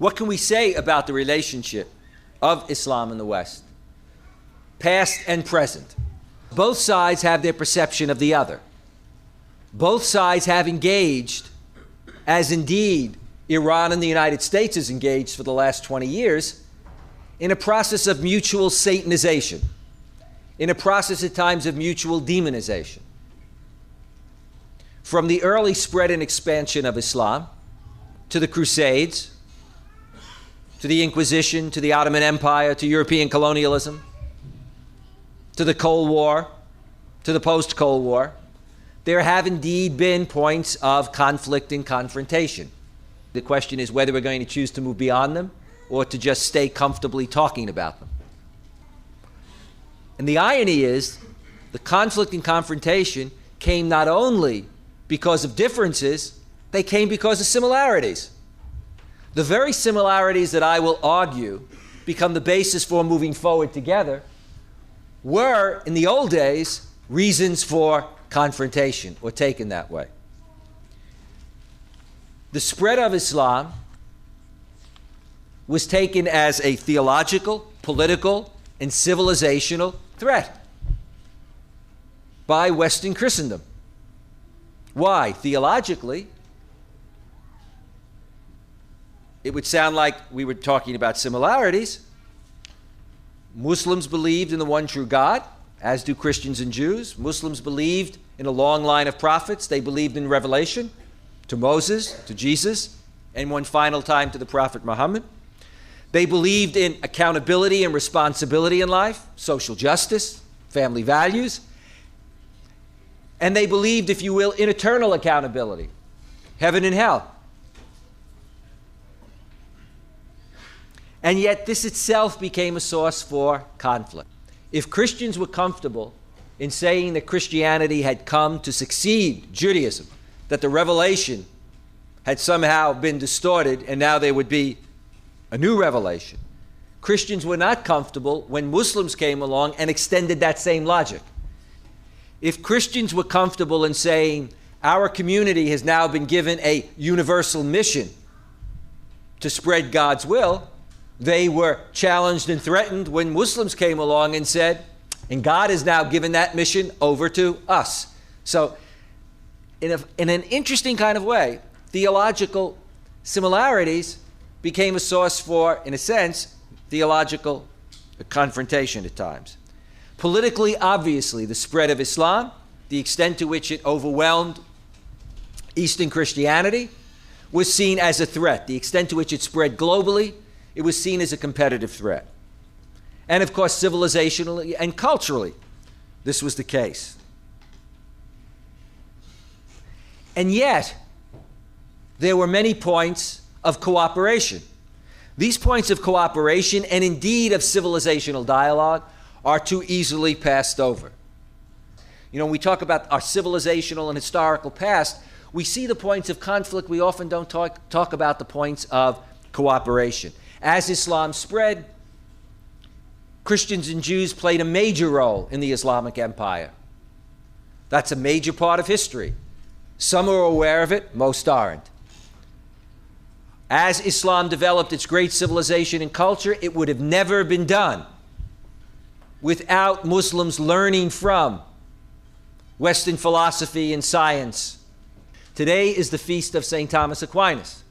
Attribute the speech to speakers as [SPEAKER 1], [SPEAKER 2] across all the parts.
[SPEAKER 1] What can we say about the relationship of Islam and the West, past and present? Both sides have their perception of the other. Both sides have engaged, as indeed Iran and the United States has engaged for the last 20 years, in a process of mutual Satanization, in a process at times of mutual demonization. From the early spread and expansion of Islam, to the Crusades, to the Inquisition, to the Ottoman Empire, to European colonialism, to the Cold War, to the post-Cold War, there have indeed been points of conflict and confrontation. The question is whether we're going to choose to move beyond them or to just stay comfortably talking about them. And the irony is, the conflict and confrontation came not only because of differences, they came because of similarities. The very similarities that I will argue become the basis for moving forward together were, in the old days, reasons for confrontation, or taken that way. The spread of Islam was taken as a theological, political, and civilizational threat by Western Christendom. Why? Theologically, it would sound like we were talking about similarities. Muslims believed in the one true God, as do Christians and Jews. Muslims believed in a long line of prophets. They believed in revelation to Moses, to Jesus, and one final time to the Prophet Muhammad. They believed in accountability and responsibility in life, social justice, family values. And they believed, if you will, in eternal accountability, heaven and hell. And yet this itself became a source for conflict. If Christians were comfortable in saying that Christianity had come to succeed Judaism, that the revelation had somehow been distorted and now there would be a new revelation, Christians were not comfortable when Muslims came along and extended that same logic. If Christians were comfortable in saying our community has now been given a universal mission to spread God's will, they were challenged and threatened when Muslims came along and said, and God has now given that mission over to us. So in an interesting kind of way, theological similarities became a source for, in a sense, theological confrontation at times. Politically, obviously, the spread of Islam, the extent to which it overwhelmed Eastern Christianity, was seen as a threat. The extent to which it spread globally, it was seen as a competitive threat. And of course, civilizationally and culturally, this was the case. And yet, there were many points of cooperation. These points of cooperation, and indeed of civilizational dialogue, are too easily passed over. You know, when we talk about our civilizational and historical past, we see the points of conflict. We often don't talk about the points of cooperation. As Islam spread, Christians and Jews played a major role in the Islamic Empire. That's a major part of history. Some are aware of it, most aren't. As Islam developed its great civilization and culture, it would have never been done without Muslims learning from Western philosophy and science. Today is the feast of St. Thomas Aquinas.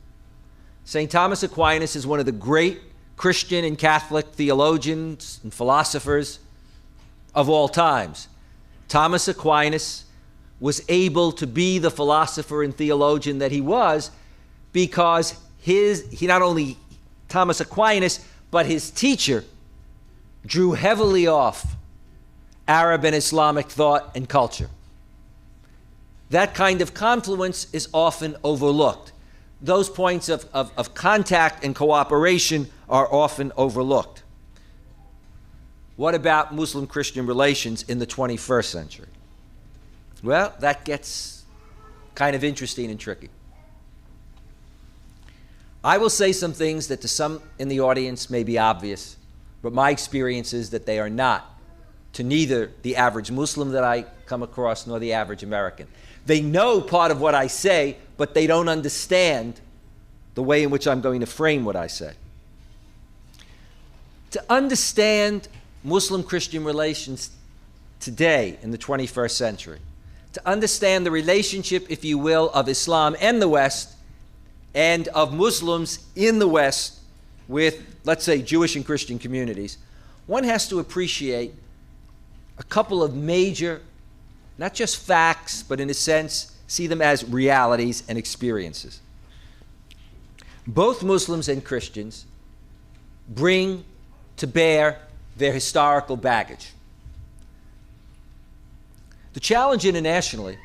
[SPEAKER 1] St. Thomas Aquinas is one of the great Christian and Catholic theologians and philosophers of all times. Thomas Aquinas was able to be the philosopher and theologian that he was because he not only Thomas Aquinas, but his teacher drew heavily off Arab and Islamic thought and culture. That kind of confluence is often overlooked. Those points of contact and cooperation are often overlooked. What about Muslim-Christian relations in the 21st century? Well, that gets kind of interesting and tricky. I will say some things that to some in the audience may be obvious, but my experience is that they are not to neither the average Muslim that I come across nor the average American. They know part of what I say, but they don't understand the way in which I'm going to frame what I say. To understand Muslim-Christian relations today in the 21st century, to understand the relationship, if you will, of Islam and the West, and of Muslims in the West with, let's say, Jewish and Christian communities, one has to appreciate a couple of major, not just facts, but in a sense, see them as realities and experiences. Both Muslims and Christians bring to bear their historical baggage. The challenge internationally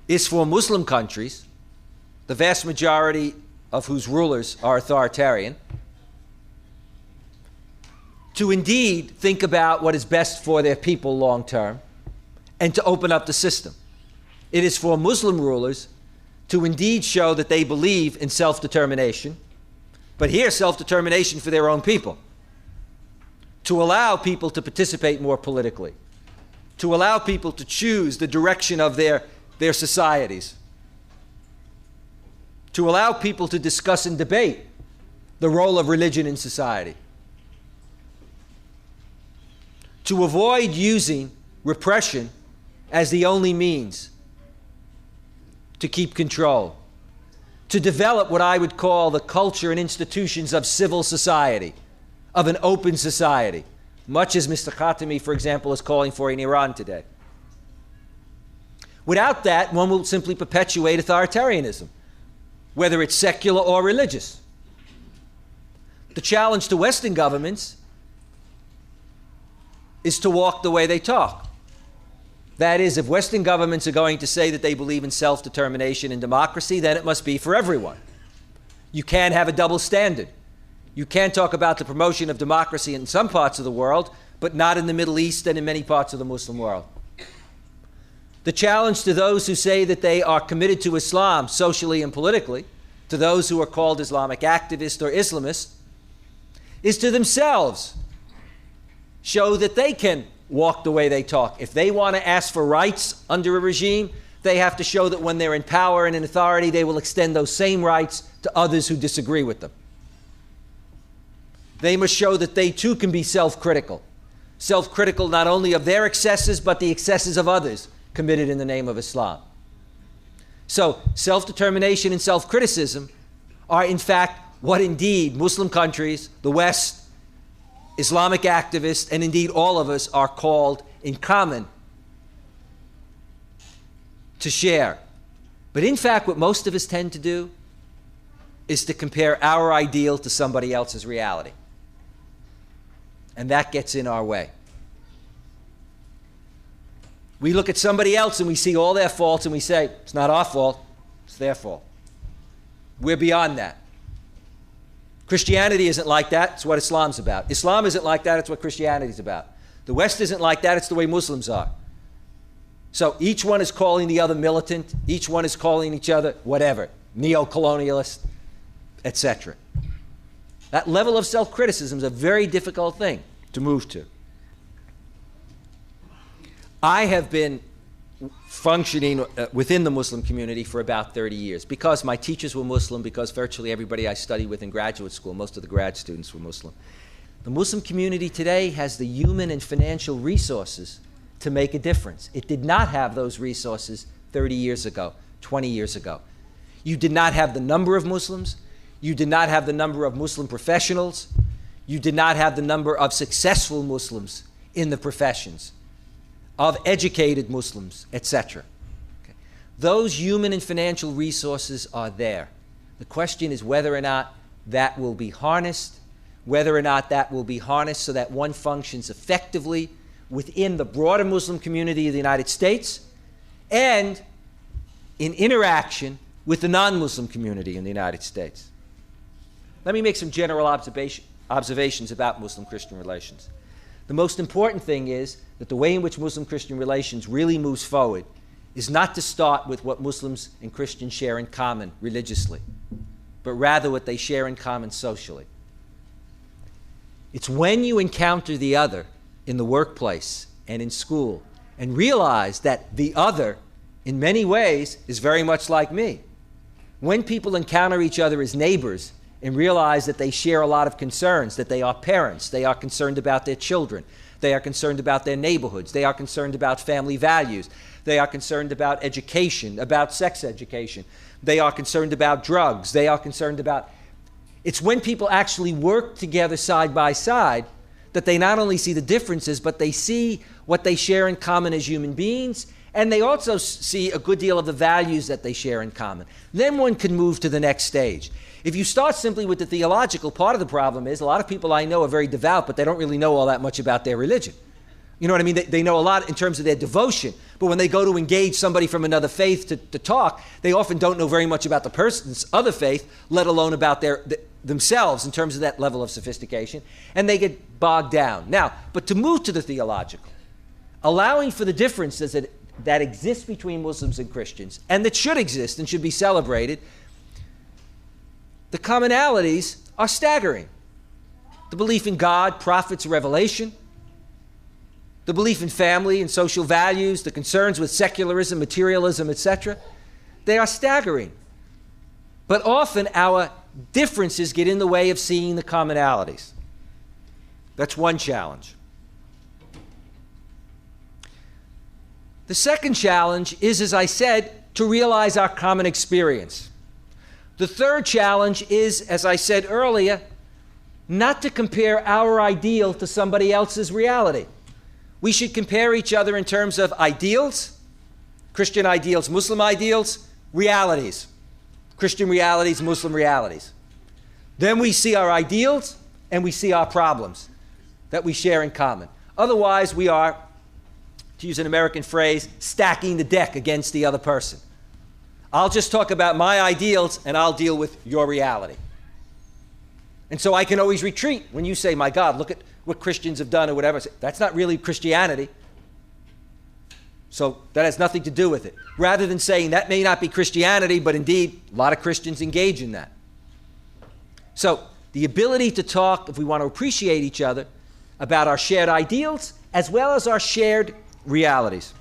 [SPEAKER 1] is for Muslim countries, the vast majority of whose rulers are authoritarian, to indeed think about what is best for their people long term and to open up the system. It is for Muslim rulers to indeed show that they believe in self-determination, but here self-determination for their own people, to allow people to participate more politically, to allow people to choose the direction of their societies, to allow people to discuss and debate the role of religion in society, to avoid using repression as the only means to keep control, to develop what I would call the culture and institutions of civil society, of an open society, much as Mr. Khatami, for example, is calling for in Iran today. Without that, one will simply perpetuate authoritarianism, whether it's secular or religious. The challenge to Western governments is to walk the way they talk. That is, if Western governments are going to say that they believe in self-determination and democracy, then it must be for everyone. You can't have a double standard. You can't talk about the promotion of democracy in some parts of the world, but not in the Middle East and in many parts of the Muslim world. The challenge to those who say that they are committed to Islam socially and politically, to those who are called Islamic activists or Islamists, is to themselves show that they can walk the way they talk. If they want to ask for rights under a regime, they have to show that when they're in power and in authority, they will extend those same rights to others who disagree with them. They must show that they too can be self-critical. Self-critical not only of their excesses, but the excesses of others committed in the name of Islam. So self-determination and self-criticism are in fact what indeed Muslim countries, the West, Islamic activists, and indeed all of us are called in common to share. But in fact, what most of us tend to do is to compare our ideal to somebody else's reality. And that gets in our way. We look at somebody else and we see all their faults and we say, it's not our fault, it's their fault. We're beyond that. Christianity isn't like that, it's what Islam's about. Islam isn't like that, it's what Christianity's about. The West isn't like that, it's the way Muslims are. So each one is calling the other militant, each one is calling each other whatever, neo-colonialist, etc. That level of self-criticism is a very difficult thing to move to. I have been functioning within the Muslim community for about 30 years because my teachers were Muslim, because virtually everybody I studied with in graduate school, most of the grad students were Muslim. The Muslim community today has the human and financial resources to make a difference. It did not have those resources 30 years ago, 20 years ago. You did not have the number of Muslims. You did not have the number of Muslim professionals. You did not have the number of successful Muslims in the professions, of educated Muslims, etc. Okay. Those human and financial resources are there. The question is whether or not that will be harnessed, so that one functions effectively within the broader Muslim community of the United States and in interaction with the non-Muslim community in the United States. Let me make some general observations about Muslim-Christian relations. The most important thing is that the way in which Muslim-Christian relations really moves forward is not to start with what Muslims and Christians share in common religiously, but rather what they share in common socially. It's when you encounter the other in the workplace and in school and realize that the other, in many ways, is very much like me. When people encounter each other as neighbors and realize that they share a lot of concerns, that they are parents, they are concerned about their children, they are concerned about their neighborhoods, they are concerned about family values, they are concerned about education, about sex education, they are concerned about drugs, they are concerned about... It's when people actually work together side by side that they not only see the differences, but they see what they share in common as human beings, and they also see a good deal of the values that they share in common. Then one can move to the next stage. If you start simply with the theological, part of the problem is a lot of people I know are very devout, but they don't really know all that much about their religion. You know what I mean? They know a lot in terms of their devotion, but when they go to engage somebody from another faith to talk, they often don't know very much about the person's other faith, let alone about themselves in terms of that level of sophistication, and they get bogged down. Now, but to move to the theological, allowing for the differences that exist between Muslims and Christians, and that should exist and should be celebrated, the commonalities are staggering. The belief in God, prophets, revelation, the belief in family and social values, the concerns with secularism, materialism, etc., they are staggering. But often our differences get in the way of seeing the commonalities. That's one challenge. The second challenge is, as I said, to realize our common experience. The third challenge is, as I said earlier, not to compare our ideal to somebody else's reality. We should compare each other in terms of ideals, Christian ideals, Muslim ideals, realities, Christian realities, Muslim realities. Then we see our ideals and we see our problems that we share in common. Otherwise, we are, to use an American phrase, stacking the deck against the other person. I'll just talk about my ideals and I'll deal with your reality. And so I can always retreat when you say, my God, look at what Christians have done or whatever. That's not really Christianity. So that has nothing to do with it. Rather than saying that may not be Christianity, but indeed a lot of Christians engage in that. So the ability to talk, if we want to appreciate each other, about our shared ideals as well as our shared realities.